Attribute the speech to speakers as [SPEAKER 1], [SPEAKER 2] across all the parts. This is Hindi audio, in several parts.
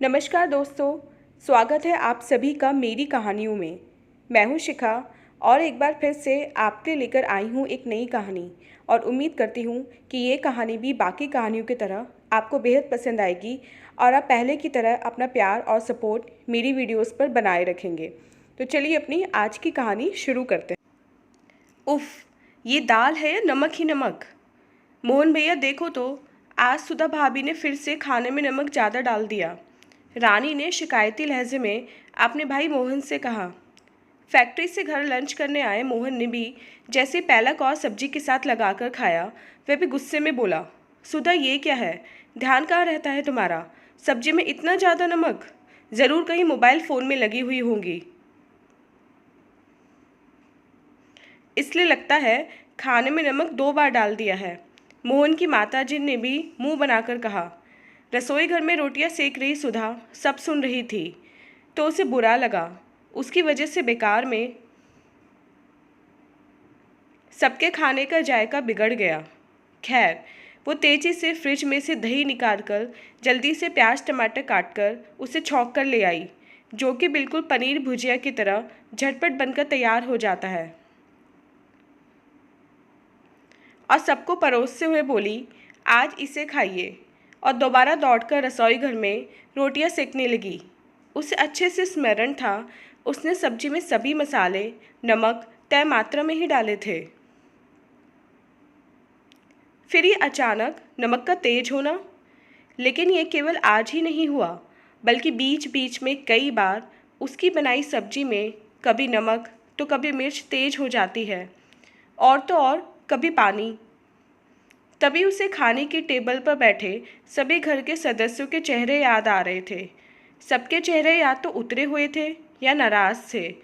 [SPEAKER 1] नमस्कार दोस्तों, स्वागत है आप सभी का मेरी कहानियों में। मैं हूं शिखा और एक बार फिर से आपके लेकर आई हूं एक नई कहानी और उम्मीद करती हूं कि ये कहानी भी बाकी कहानियों की तरह आपको बेहद पसंद आएगी और आप पहले की तरह अपना प्यार और सपोर्ट मेरी वीडियोस पर बनाए रखेंगे। तो चलिए अपनी आज की कहानी शुरू करते हैं। उफ़, ये दाल है या नमक ही नमक। मोहन भैया देखो तो, आज सुधा भाभी ने फिर से खाने में नमक ज़्यादा डाल दिया। रानी ने शिकायती लहजे में अपने भाई मोहन से कहा। फैक्ट्री से घर लंच करने आए मोहन ने भी जैसे पहला कौर सब्जी के साथ लगाकर खाया, वह भी गुस्से में बोला, सुधा ये क्या है? ध्यान कहाँ रहता है तुम्हारा? सब्जी में इतना ज़्यादा नमक? ज़रूर कहीं मोबाइल फ़ोन में लगी हुई होंगी, इसलिए लगता है खाने में नमक 2 बार डाल दिया है। मोहन की माताजी ने भी मुंह बनाकर कहा। रसोई घर में रोटियां सेक रही सुधा सब सुन रही थी, तो उसे बुरा लगा। उसकी वजह से बेकार में सबके खाने का जायका बिगड़ गया। खैर, वो तेजी से फ्रिज में से दही निकालकर जल्दी से प्याज टमाटर काटकर उसे छौंक कर ले आई, जो कि बिल्कुल पनीर भुजिया की तरह झटपट बनकर तैयार हो जाता है। और सबको परोसते हुए बोली, आज इसे खाइए। और दोबारा दौड़कर रसोई घर में रोटियां सेकने लगी। उसे अच्छे से स्मरण था, उसने सब्जी में सभी मसाले नमक तय मात्रा में ही डाले थे। फिर ये अचानक नमक का तेज होना। लेकिन ये केवल आज ही नहीं हुआ, बल्कि बीच बीच में कई बार उसकी बनाई सब्जी में कभी नमक तो कभी मिर्च तेज हो जाती है, और तो और कभी पानी। तभी उसे खाने की टेबल पर बैठे सभी घर के सदस्यों के चेहरे याद आ रहे थे। सबके चेहरे या तो उतरे हुए थे या नाराज थे,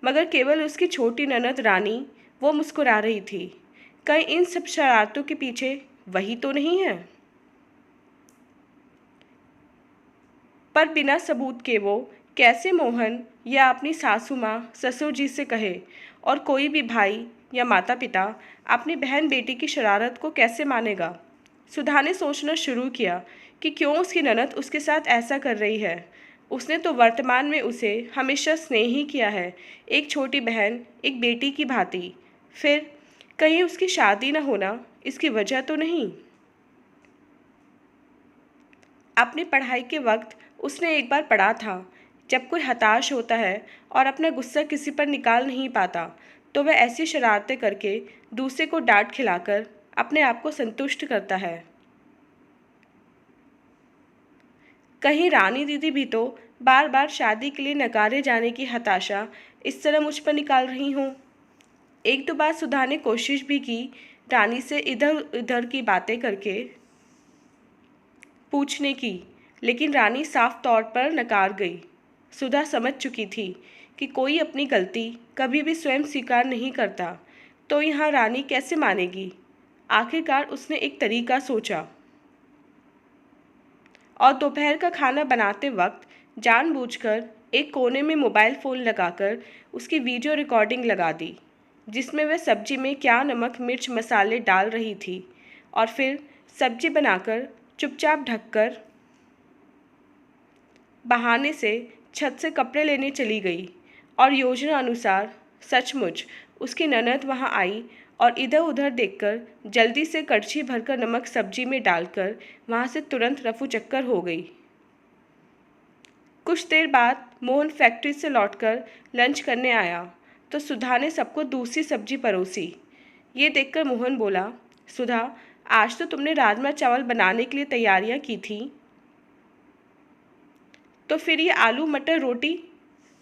[SPEAKER 1] मगर केवल उसकी छोटी ननद रानी वो मुस्कुरा रही थी। कहीं इन सब शरारतों के पीछे वही तो नहीं है? पर बिना सबूत के वो कैसे मोहन या अपनी सासू माँ ससुर जी से कहे, और कोई भी भाई या माता पिता अपनी बहन बेटी की शरारत को कैसे मानेगा? सुधा ने सोचना शुरू किया कि क्यों उसकी ननद उसके साथ ऐसा कर रही है। उसने तो वर्तमान में उसे हमेशा स्नेह ही किया है, एक छोटी बहन एक बेटी की भांति। फिर कहीं उसकी शादी न होना इसकी वजह तो नहीं? अपनी पढ़ाई के वक्त उसने एक बार पढ़ा था, जब कोई हताश होता है और अपना गुस्सा किसी पर निकाल नहीं पाता, तो वह ऐसी शरारतें करके दूसरे को डांट खिलाकर अपने आप को संतुष्ट करता है। कहीं रानी दीदी भी तो बार बार शादी के लिए नकारे जाने की हताशा इस तरह मुझ पर निकाल रही हों। एक दो बार सुधा ने कोशिश भी की रानी से इधर उधर की बातें करके पूछने की, लेकिन रानी साफ तौर पर नकार गई। सुधा समझ चुकी थी कि कोई अपनी गलती कभी भी स्वयं स्वीकार नहीं करता, तो यहाँ रानी कैसे मानेगी। आखिरकार उसने एक तरीका सोचा और दोपहर का खाना बनाते वक्त जानबूझकर एक कोने में मोबाइल फ़ोन लगाकर उसकी वीडियो रिकॉर्डिंग लगा दी, जिसमें वह सब्जी में क्या नमक मिर्च मसाले डाल रही थी, और फिर सब्जी बनाकर चुपचाप ढककर बहाने से छत से कपड़े लेने चली गई। और योजना अनुसार सचमुच उसकी ननद वहां आई और इधर उधर देखकर जल्दी से कड़छी भरकर नमक सब्जी में डालकर वहां से तुरंत रफू चक्कर हो गई। कुछ देर बाद मोहन फैक्ट्री से लौटकर लंच करने आया, तो सुधा ने सबको दूसरी सब्जी परोसी। ये देखकर मोहन बोला, सुधा, आज तो तुमने राजमा चावल बनाने के लिए तैयारियां की थी, तो फिर ये आलू मटर रोटी?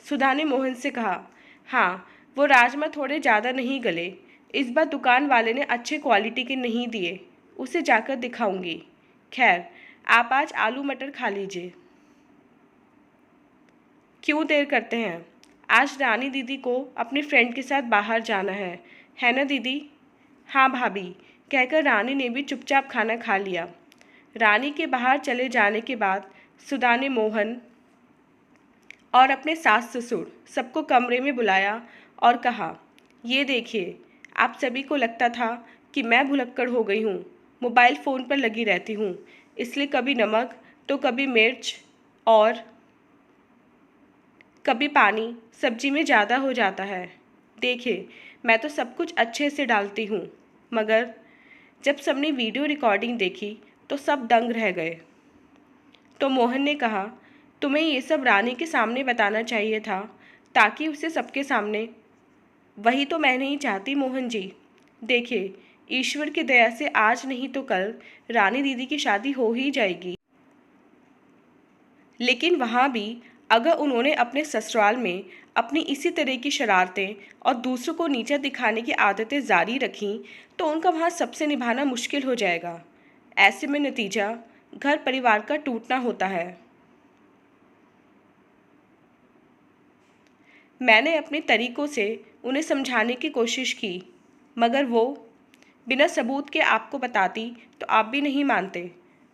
[SPEAKER 1] सुधा ने मोहन से कहा। हाँ, वो राजमा थोड़े ज़्यादा नहीं गले। इस बार दुकान वाले ने अच्छे क्वालिटी के नहीं दिए, उसे जाकर दिखाऊंगी। खैर, आप आज आलू मटर खा लीजिए। क्यों देर करते हैं? आज रानी दीदी को अपनी फ्रेंड के साथ बाहर जाना है ना दीदी? हाँ भाभी, कहकर रानी ने भी चुपचाप खाना खा लिया। रानी के बाहर चले जाने के बाद सुधा ने मोहन और अपने सास ससुर सबको कमरे में बुलाया और कहा, ये देखिए, आप सभी को लगता था कि मैं भुलक्कड़ हो गई हूँ, मोबाइल फ़ोन पर लगी रहती हूँ, इसलिए कभी नमक तो कभी मिर्च और कभी पानी सब्जी में ज़्यादा हो जाता है। देखिए, मैं तो सब कुछ अच्छे से डालती हूँ, मगर जब सबने वीडियो रिकॉर्डिंग देखी तो सब दंग रह गए। तो मोहन ने कहा, तुम्हें ये सब रानी के सामने बताना चाहिए था, ताकि उसे सबके सामने। वही तो मैं नहीं चाहती मोहन जी। देखिए, ईश्वर की दया से आज नहीं तो कल रानी दीदी की शादी हो ही जाएगी। लेकिन वहाँ भी अगर उन्होंने अपने ससुराल में अपनी इसी तरह की शरारतें और दूसरों को नीचा दिखाने की आदतें जारी रखीं, तो उनका वहाँ सबसे निभाना मुश्किल हो जाएगा। ऐसे में नतीजा घर परिवार का टूटना होता है। मैंने अपने तरीक़ों से उन्हें समझाने की कोशिश की, मगर वो बिना सबूत के आपको बताती तो आप भी नहीं मानते।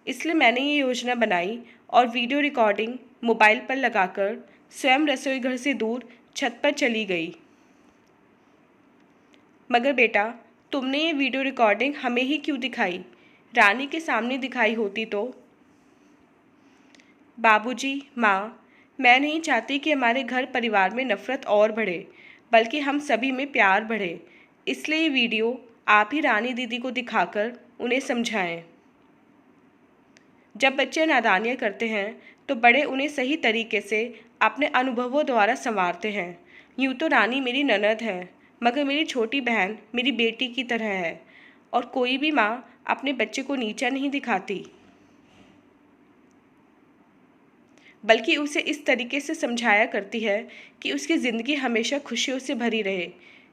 [SPEAKER 1] इसलिए मैंने ये योजना बनाई और वीडियो रिकॉर्डिंग मोबाइल पर लगाकर स्वयं रसोई घर से दूर छत पर चली गई। मगर बेटा, तुमने ये वीडियो रिकॉर्डिंग हमें ही क्यों दिखाई? रानी के सामने दिखाई होती तो। बाबूजी, माँ, मैं नहीं चाहती कि हमारे घर परिवार में नफ़रत और बढ़े, बल्कि हम सभी में प्यार बढ़े। इसलिए ये वीडियो आप ही रानी दीदी को दिखाकर उन्हें समझाएं। जब बच्चे नादानियाँ करते हैं तो बड़े उन्हें सही तरीके से अपने अनुभवों द्वारा संवारते हैं। यूँ तो रानी मेरी ननद है, मगर मेरी छोटी बहन मेरी बेटी की तरह है, और कोई भी माँ अपने बच्चे को नीचा नहीं दिखाती, बल्कि उसे इस तरीके से समझाया करती है कि उसकी ज़िंदगी हमेशा खुशियों से भरी रहे।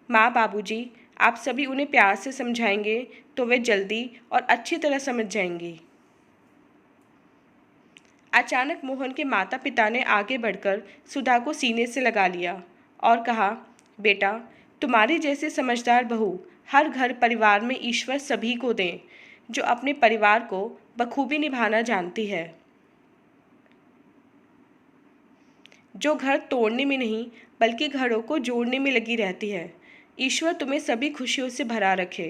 [SPEAKER 1] माँ, बाबूजी, आप सभी उन्हें प्यार से समझाएंगे तो वे जल्दी और अच्छी तरह समझ जाएंगी। अचानक मोहन के माता पिता ने आगे बढ़कर सुधा को सीने से लगा लिया और कहा, बेटा, तुम्हारी जैसे समझदार बहू हर घर परिवार में ईश्वर सभी को दें, जो अपने परिवार को बखूबी निभाना जानती है, जो घर तोड़ने में नहीं बल्कि घरों को जोड़ने में लगी रहती है। ईश्वर तुम्हें सभी खुशियों से भरा रखे,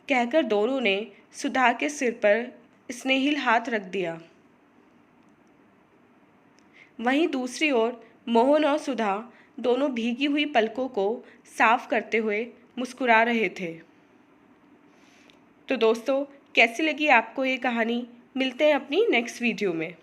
[SPEAKER 1] कहकर दोनों ने सुधा के सिर पर स्नेहिल हाथ रख दिया। वहीं दूसरी ओर मोहन और सुधा दोनों भीगी हुई पलकों को साफ करते हुए मुस्कुरा रहे थे। तो दोस्तों, कैसी लगी आपको ये कहानी? मिलते हैं अपनी नेक्स्ट वीडियो में।